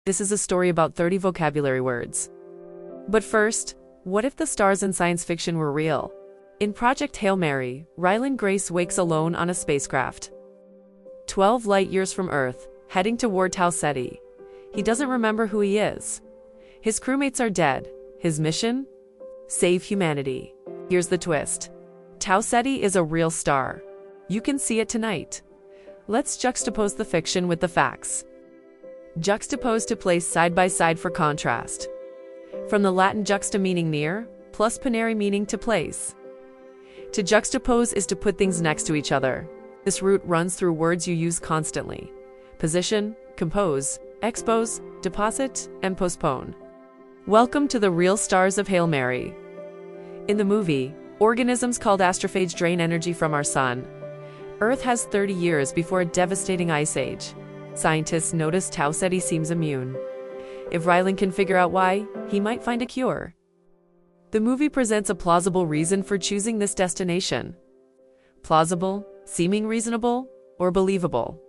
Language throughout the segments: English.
This is a story about 30 vocabulary words. But first, what if the stars in science fiction were real? In Project Hail Mary, Ryland Grace wakes alone on a spacecraft. 12 light-years from Earth, heading toward Tau Ceti. He doesn't remember who he is. His crewmates are dead. His mission? Save humanity. Here's the twist. Tau Ceti is a real star. You can see it tonight. Let's juxtapose the fiction with the facts. Juxtapose to place side by side for contrast. From the Latin juxta meaning near, plus ponere meaning to place. To juxtapose is to put things next to each other. This root runs through words you use constantly. Position, compose, expose, deposit, and postpone. Welcome to the real stars of Hail Mary. In the movie, organisms called astrophages drain energy from our sun. Earth has 30 years before a devastating ice age. Scientists notice Tau Ceti seems immune. If Ryland can figure out why, he might find a cure. The movie presents a plausible reason for choosing this destination. Plausible, seeming reasonable, or believable.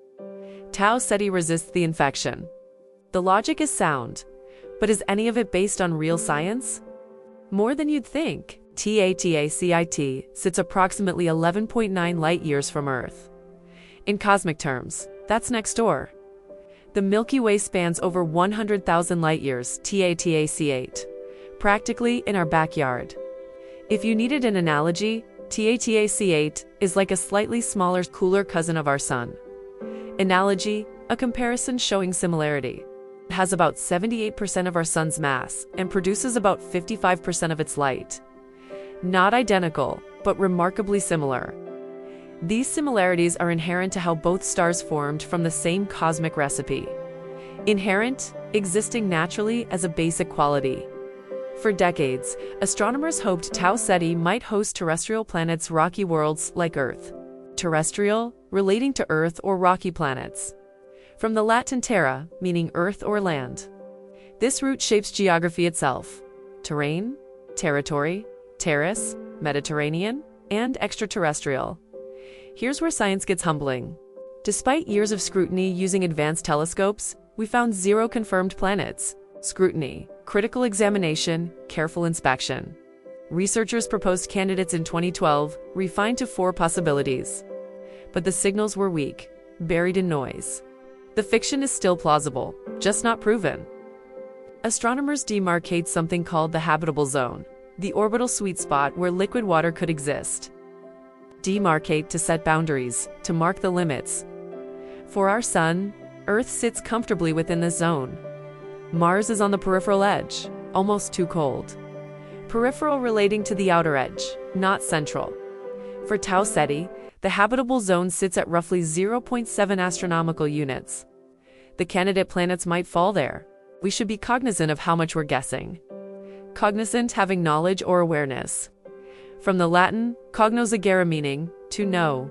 Tau Ceti resists the infection. The logic is sound, but is any of it based on real science? More than you'd think. Tau Ceti sits approximately 11.9 light-years from Earth. In cosmic terms, that's next door. The Milky Way spans over 100,000 light-years, Tau Ceti, practically in our backyard. If you needed an analogy, Tau Ceti is like a slightly smaller, cooler cousin of our sun. Analogy, a comparison showing similarity. It has about 78% of our sun's mass and produces about 55% of its light. Not identical, but remarkably similar. These similarities are inherent to how both stars formed from the same cosmic recipe. Inherent, existing naturally as a basic quality. For decades, astronomers hoped Tau Ceti might host terrestrial planets, rocky worlds like Earth. Terrestrial, relating to Earth or rocky planets. From the Latin terra, meaning earth or land. This root shapes geography itself. Terrain, territory, terrace, Mediterranean, and extraterrestrial. Here's where science gets humbling. Despite years of scrutiny using advanced telescopes, we found 0 confirmed planets. Scrutiny, critical examination, careful inspection. Researchers proposed candidates in 2012, refined to 4 possibilities. But the signals were weak, buried in noise. The fiction is still plausible, just not proven. Astronomers demarcate something called the habitable zone, the orbital sweet spot where liquid water could exist. Demarcate to set boundaries, to mark the limits. For our sun, Earth sits comfortably within this zone. Mars is on the peripheral edge, almost too cold. Peripheral relating to the outer edge, not central. For Tau Ceti, the habitable zone sits at roughly 0.7 astronomical units. The candidate planets might fall there. We should be cognizant of how much we're guessing. Cognizant, having knowledge or awareness. From the Latin, cognoscere meaning, to know.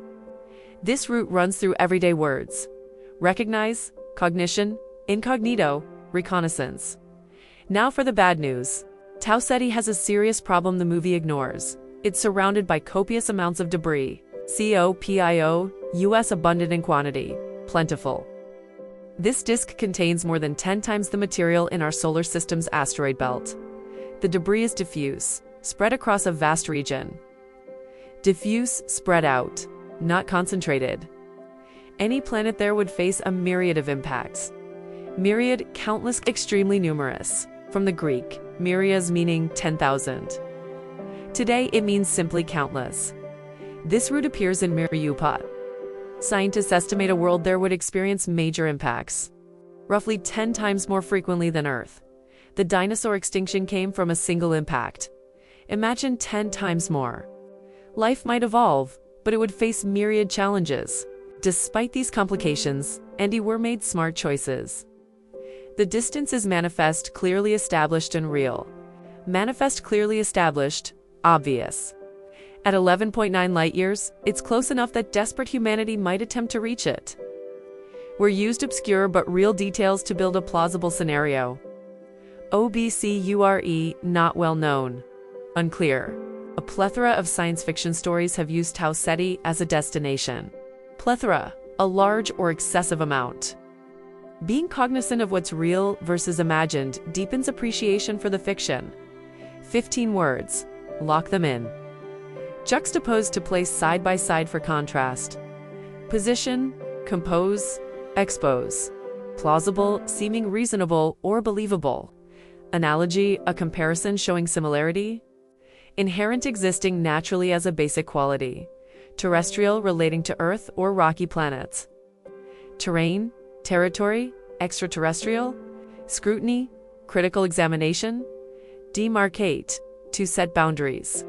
This root runs through everyday words. Recognize, cognition, incognito, reconnaissance. Now for the bad news. Tau Ceti has a serious problem the movie ignores. It's surrounded by copious amounts of debris. COPIO, US abundant in quantity, plentiful. This disk contains more than 10 times the material in our solar system's asteroid belt. The debris is diffuse, spread across a vast region. Diffuse, spread out, not concentrated. Any planet there would face a myriad of impacts. Myriad, countless, extremely numerous. From the Greek, myrias meaning 10,000. Today it means simply countless. This root appears in myriupot. Scientists estimate a world there would experience major impacts. Roughly 10 times more frequently than Earth. The dinosaur extinction came from a single impact. Imagine 10 times more. Life might evolve, but it would face myriad challenges. Despite these complications, Andy were made smart choices. The distance is manifest, clearly established, and real. Manifest, clearly established, obvious. At 11.9 light-years, it's close enough that desperate humanity might attempt to reach it. We're used obscure but real details to build a plausible scenario. OBCURE, not well known. Unclear. A plethora of science fiction stories have used Tau Ceti as a destination. Plethora, a large or excessive amount. Being cognizant of what's real versus imagined deepens appreciation for the fiction. 15 words. Lock them in. Juxtapose to place side by side for contrast. Position, compose, expose. Plausible, seeming reasonable or believable. Analogy, a comparison showing similarity. Inherent, existing naturally as a basic quality. Terrestrial, relating to Earth or rocky planets. Terrain, territory, extraterrestrial. Scrutiny, critical examination. Demarcate, to set boundaries.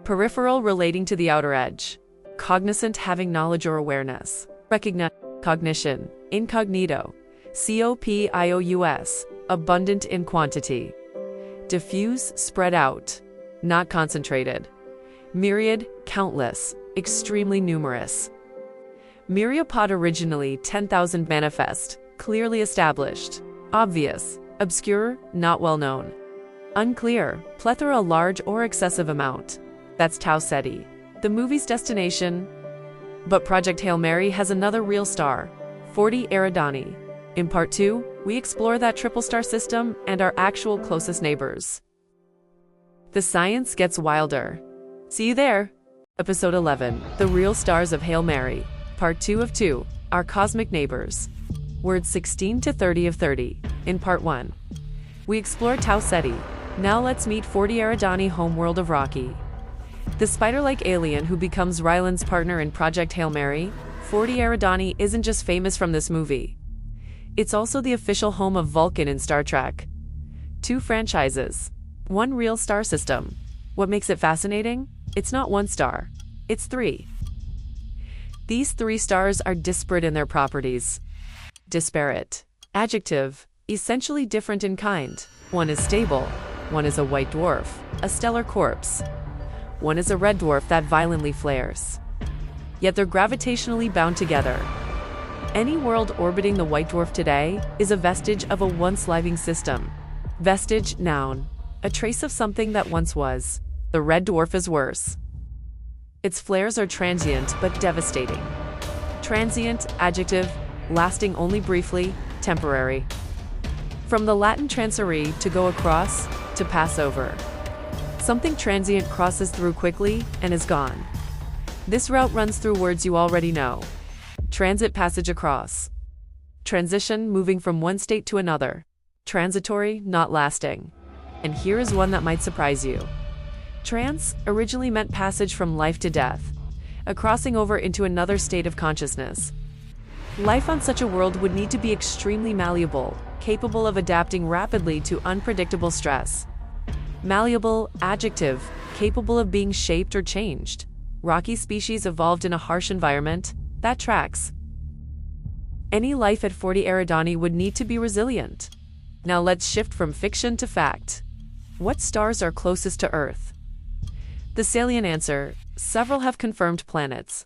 Peripheral, relating to the outer edge. Cognizant, having knowledge or awareness. Recognize, cognition, incognito. Copous, abundant in quantity. Diffuse, spread out, not concentrated. Myriad, countless, extremely numerous. Myriapod, originally 10,000, manifest, clearly established. Obvious, obscure, not well known. Unclear, plethora, large or excessive amount. That's Tau Ceti, the movie's destination. But Project Hail Mary has another real star, 40 Eridani. In Part 2, we explore that triple star system and our actual closest neighbors. The science gets wilder. See you there! Episode 11, The Real Stars of Hail Mary. Part 2 of 2, Our Cosmic Neighbors. Words 16 to 30 of 30. In Part 1, we explore Tau Ceti. Now let's meet 40 Eridani, homeworld of Rocky. The spider-like alien who becomes Ryland's partner in Project Hail Mary, 40 Eridani, isn't just famous from this movie. It's also the official home of Vulcan in Star Trek. 2 franchises. 1 real star system. What makes it fascinating? It's not 1 star. It's 3. These 3 stars are disparate in their properties. Disparate. Adjective. Essentially different in kind. 1 is stable. 1 is a white dwarf, a stellar corpse. 1 is a red dwarf that violently flares. Yet they're gravitationally bound together. Any world orbiting the white dwarf today is a vestige of a once living system. Vestige, noun. A trace of something that once was. The red dwarf is worse. Its flares are transient but devastating. Transient, adjective, lasting only briefly, temporary. From the Latin transire, to go across, to pass over. Something transient crosses through quickly and is gone. This route runs through words you already know. Transit, passage across. Transition, moving from one state to another. Transitory, not lasting. And here is one that might surprise you. Trans originally meant passage from life to death, a crossing over into another state of consciousness. Life on such a world would need to be extremely malleable, capable of adapting rapidly to unpredictable stress. Malleable, adjective, capable of being shaped or changed. Rocky species evolved in a harsh environment. That tracks. Any life at 40 Eridani would need to be resilient. Now let's shift from fiction to fact. What stars are closest to Earth? The salient answer: several have confirmed planets.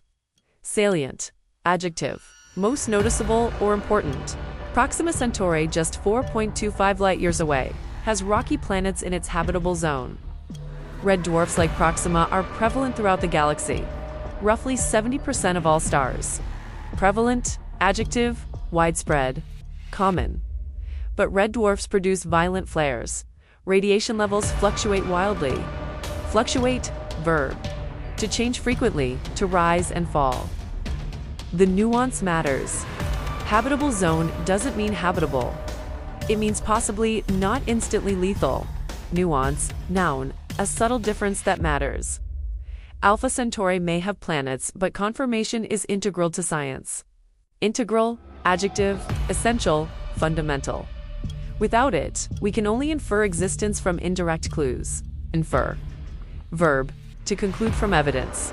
Salient, adjective, most noticeable or important. Proxima Centauri, just 4.25 light-years away, has rocky planets in its habitable zone. Red dwarfs like Proxima are prevalent throughout the galaxy. Roughly 70% of all stars. Prevalent, adjective, widespread, common. But red dwarfs produce violent flares. Radiation levels fluctuate wildly. Fluctuate, verb. To change frequently, to rise and fall. The nuance matters. Habitable zone doesn't mean habitable. It means possibly not instantly lethal. Nuance, noun, a subtle difference that matters. Alpha Centauri may have planets, but confirmation is integral to science. Integral, adjective, essential, fundamental. Without it, we can only infer existence from indirect clues. Infer. Verb, to conclude from evidence.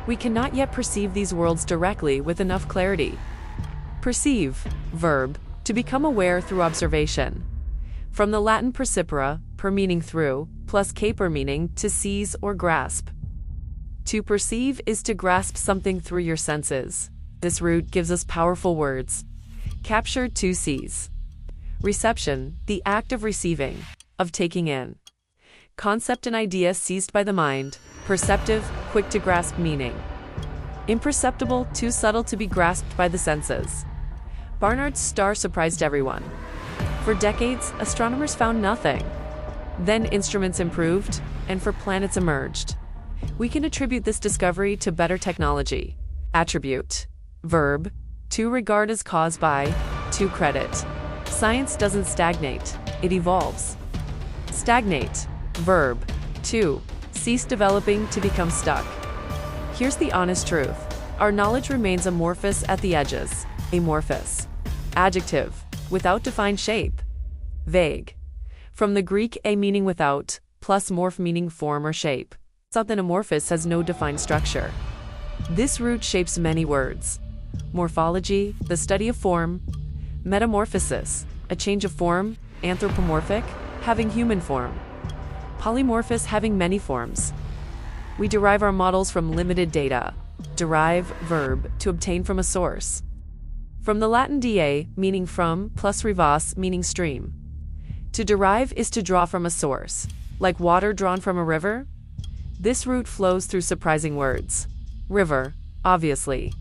We cannot yet perceive these worlds directly with enough clarity. Perceive, verb, to become aware through observation. From the Latin percipere, per meaning through, plus caper meaning to seize or grasp. To perceive is to grasp something through your senses. This root gives us powerful words. Capture, to seize. Reception, the act of receiving, of taking in. Concept and idea seized by the mind. Perceptive, quick to grasp meaning. Imperceptible, too subtle to be grasped by the senses. Barnard's star surprised everyone. For decades, astronomers found nothing. Then instruments improved, and four planets emerged. We can attribute this discovery to better technology. Attribute. Verb. To regard as caused by. To credit. Science doesn't stagnate, it evolves. Stagnate. Verb. To. Cease developing to become stuck. Here's the honest truth. Our knowledge remains amorphous at the edges. Amorphous. Adjective. Without defined shape. Vague. From the Greek a meaning without, plus morph meaning form or shape. Something amorphous has no defined structure. This root shapes many words. Morphology, the study of form. Metamorphosis, a change of form. Anthropomorphic, having human form. Polymorphous, having many forms. We derive our models from limited data. Derive, verb, to obtain from a source. From the Latin die, meaning from, plus rivas, meaning stream. To derive is to draw from a source. Like water drawn from a river? This root flows through surprising words. River, obviously.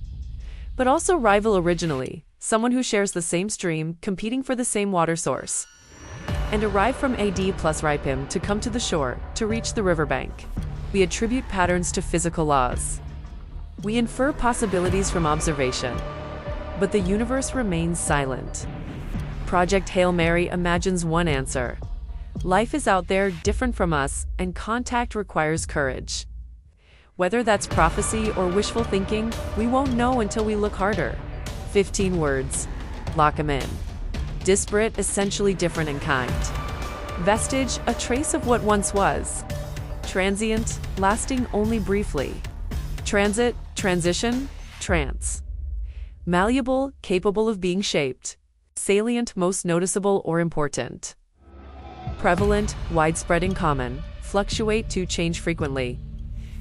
But also rival originally, someone who shares the same stream, competing for the same water source. And arrive from ad plus ripim, to come to the shore, to reach the riverbank. We attribute patterns to physical laws. We infer possibilities from observation. But the universe remains silent. Project Hail Mary imagines one answer. Life is out there, different from us, and contact requires courage. Whether that's prophecy or wishful thinking, we won't know until we look harder. 15 words. Lock 'em in. Disparate, essentially different in kind. Vestige, a trace of what once was. Transient, lasting only briefly. Transit, transition, trance. Malleable, capable of being shaped. Salient, most noticeable or important. Prevalent, widespread and common. Fluctuate to change frequently.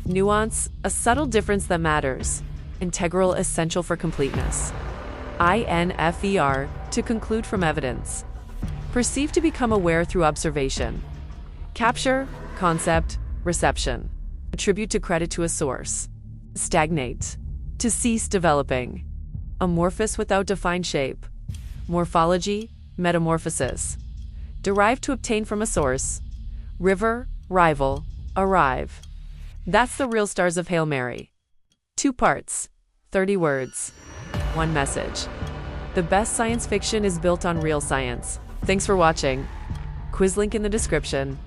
Nuance, a subtle difference that matters. Integral, essential for completeness. INFER, to conclude from evidence. Perceive, to become aware through observation. Capture, concept, reception. Attribute, to credit to a source. Stagnate, to cease developing. Amorphous, without defined shape. Morphology, metamorphosis. Derive, to obtain from a source. River, rival, arrive. That's the real stars of Hail Mary. 2 parts, 30 words, 1 message. The best science fiction is built on real science. Thanks for watching. Quiz link in the description.